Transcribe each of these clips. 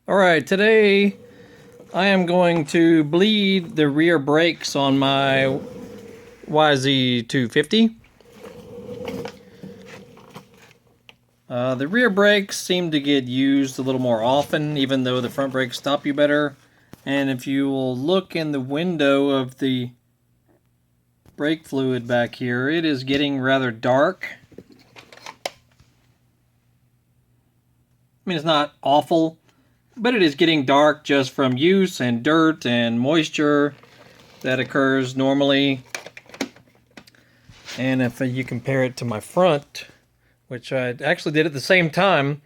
Alright, today I am going to bleed the rear brakes on my YZ250. The rear brakes seem to get used a little more often, even though the front brakes stop you better. And if you will look in the window of the brake fluid back here, it is getting rather dark. I mean, it's not awful, but it is getting dark just from use and dirt and moisture that occurs normally. And if you compare it to my front, which I actually did at the same time,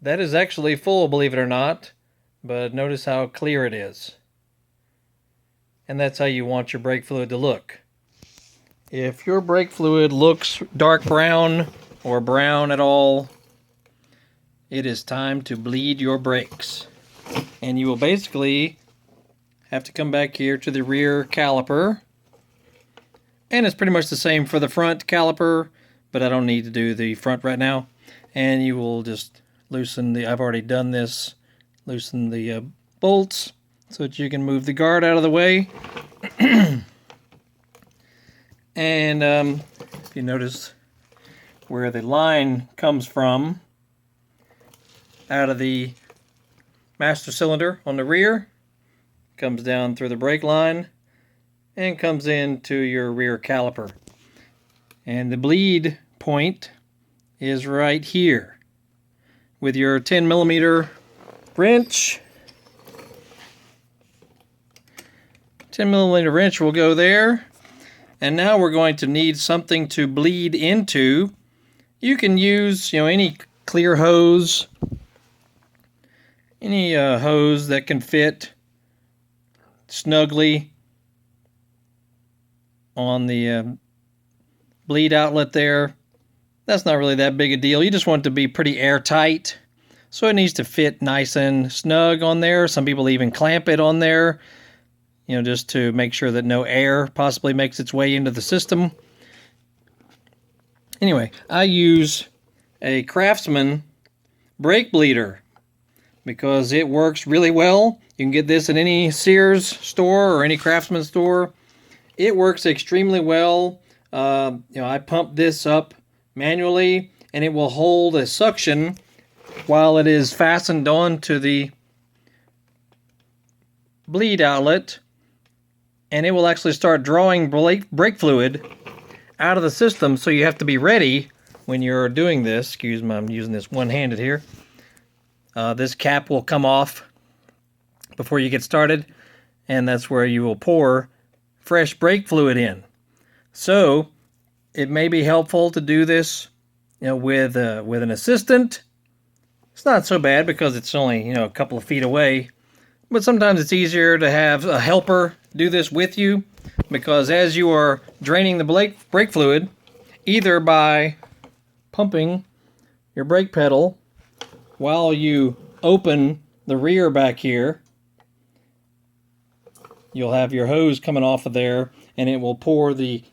that is actually full, believe it or not. But notice how clear it is. And that's how you want your brake fluid to look. If your brake fluid looks dark brown or brown at all, it is time to bleed your brakes. And you will basically have to come back here to the rear caliper. And it's pretty much the same for the front caliper, but I don't need to do the front right now. And you will just loosen the, I've already done this, loosen the bolts so that you can move the guard out of the way. And if you notice where the line comes from, out of the master cylinder on the rear, comes down through the brake line, and comes into your rear caliper. And the bleed point is right here. With your 10mm wrench, 10mm wrench will go there. And now we're going to need something to bleed into. You can use, any clear hose, any hose that can fit snugly on the bleed outlet there. That's not really that big a deal. You just want it to be pretty airtight. So it needs to fit nice and snug on there. Some people even clamp it on there, just to make sure that no air possibly makes its way into the system. Anyway, I use a Craftsman brake bleeder because it works really well. You can get this at any Sears store or any Craftsman store. It works extremely well. I pump this up manually, and it will hold a suction while it is fastened onto the bleed outlet, and it will actually start drawing brake fluid out of the system. So you have to be ready when you're doing this. Excuse me, I'm using this one-handed here. This cap will come off before you get started, and that's where you will pour fresh brake fluid in. So it may be helpful to do this, with an assistant. It's not so bad because it's only, a couple of feet away. But sometimes it's easier to have a helper do this with you, because as you are draining the brake fluid, either by pumping your brake pedal while you open the rear back here, you'll have your hose coming off of there, and it will pour the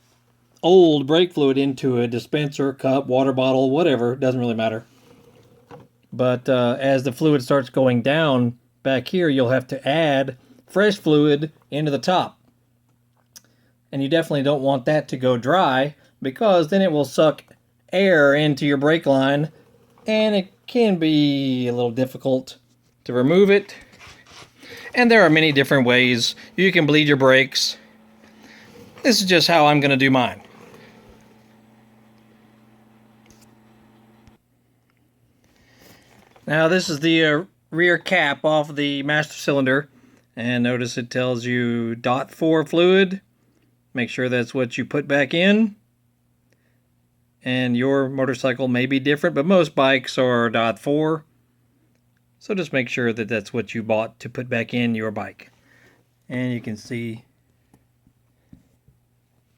old brake fluid into a dispenser, cup, water bottle, whatever. Doesn't really matter. But as the fluid starts going down back here, you'll have to add fresh fluid into the top. And you definitely don't want that to go dry, because then it will suck air into your brake line, and it can be a little difficult to remove it. And there are many different ways you can bleed your brakes. This is just how I'm going to do mine. Now this is the rear cap off the master cylinder, and notice it tells you .4 fluid. Make sure that's what you put back in. And your motorcycle may be different, but most bikes are .4. So just make sure that that's what you bought to put back in your bike. And you can see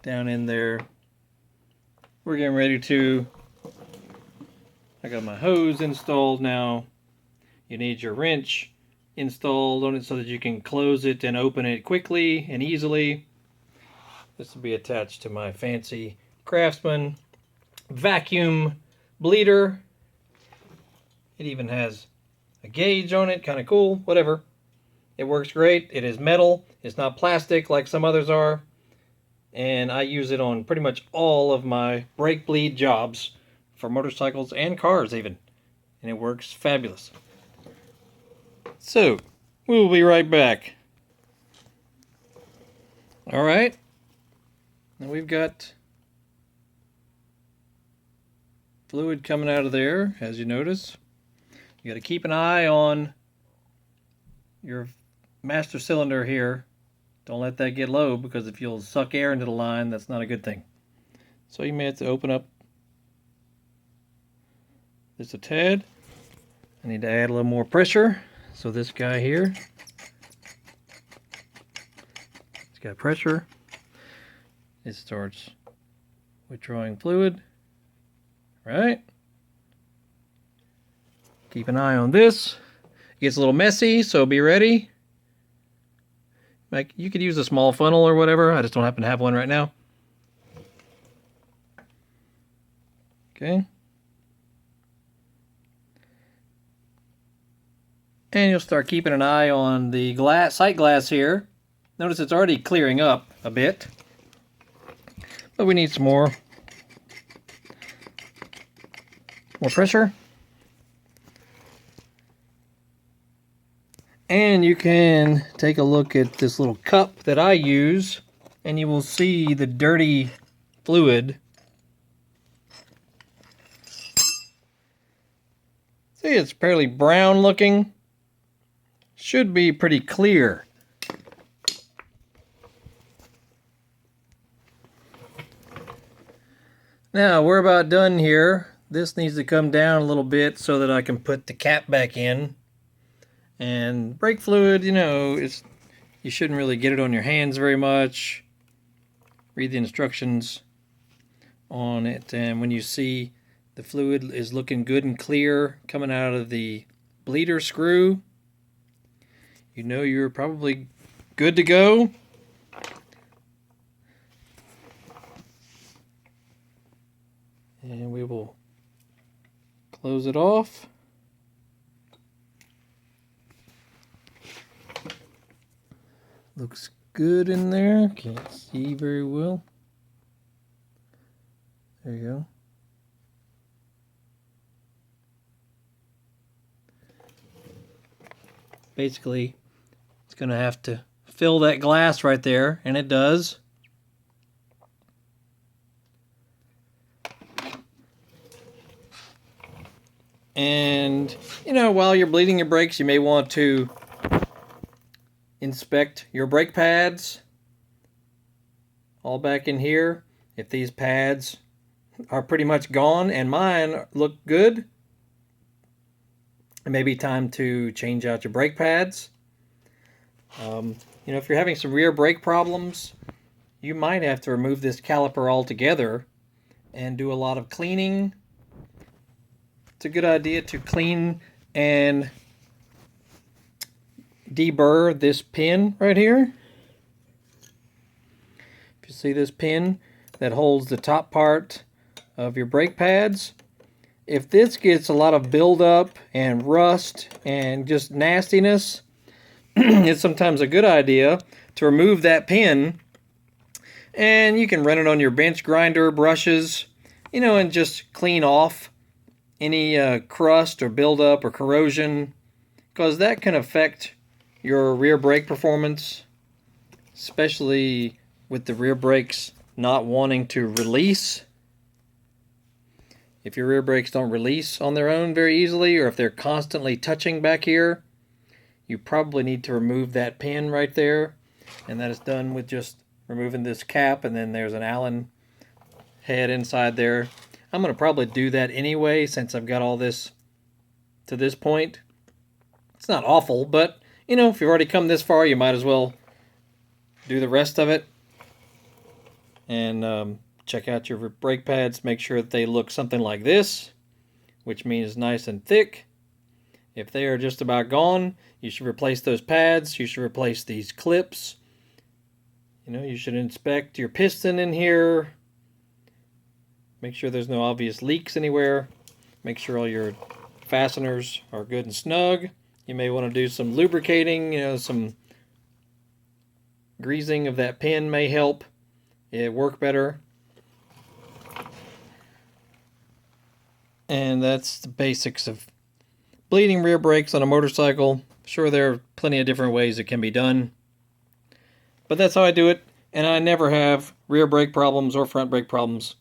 down in there, we're getting ready to, I got my hose installed now. You need your wrench installed on it so that you can close it and open it quickly and easily. This will be attached to my fancy Craftsman vacuum bleeder. It even has a gauge on it, kind of cool, whatever. It works great. It is metal. It's not plastic like some others are. And I use it on pretty much all of my brake bleed jobs for motorcycles and cars even. And it works fabulous. So, we'll be right back. Alright. Now we've got fluid coming out of there, as you notice. You got to keep an eye on your master cylinder here. Don't let that get low, because if you'll suck air into the line, that's not a good thing. So you may have to open up this a tad. I need to add a little more pressure. So this guy here, it's got pressure. It starts withdrawing fluid. Right? Keep an eye on this. It gets a little messy, so be ready. Like, you could use a small funnel or whatever. I just don't happen to have one right now. Okay. And you'll start keeping an eye on the sight glass here. Notice it's already clearing up a bit. But we need some more pressure. And you can take a look at this little cup that I use, and you will see the dirty fluid. See, it's fairly brown looking. Should be pretty clear. Now, we're about done here. This needs to come down a little bit so that I can put the cap back in. And brake fluid, you know, you shouldn't really get it on your hands very much. Read the instructions on it, and when you see the fluid is looking good and clear coming out of the bleeder screw, you know you're probably good to go. And we will close it off. Looks good in there. Can't see very well. There you go. Basically, it's going to have to fill that glass right there, and it does. And, you know, while you're bleeding your brakes, you may want to inspect your brake pads. All back in here. If these pads are pretty much gone, and mine look good, it may be time to change out your brake pads. You know, if you're having some rear brake problems, you might have to remove this caliper altogether and do a lot of cleaning. It's a good idea to clean and deburr this pin right here. If you see this pin that holds the top part of your brake pads, if this gets a lot of buildup and rust and just nastiness, it's sometimes a good idea to remove that pin, and you can run it on your bench grinder brushes, you know, and just clean off any crust or buildup or corrosion, because that can affect your rear brake performance, especially with the rear brakes not wanting to release. If your rear brakes don't release on their own very easily, or if they're constantly touching back here, you probably need to remove that pin right there. And that is done with just removing this cap, and then there's an Allen head inside there. I'm going to probably do that anyway, since I've got all this to this point. It's not awful, but, you know, if you've already come this far, you might as well do the rest of it. And check out your brake pads. Make sure that they look something like this, which means nice and thick. If they are just about gone, you should replace those pads. You should replace these clips. You know, you should inspect your piston in here. Make sure there's no obvious leaks anywhere. Make sure all your fasteners are good and snug. You may want to do some lubricating, some greasing of that pin may help it work better. And that's the basics of bleeding rear brakes on a motorcycle. Sure, there are plenty of different ways it can be done, but that's how I do it, and I never have rear brake problems or front brake problems.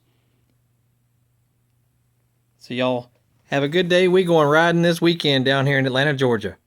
So y'all have a good day. We going riding this weekend down here in Atlanta, Georgia.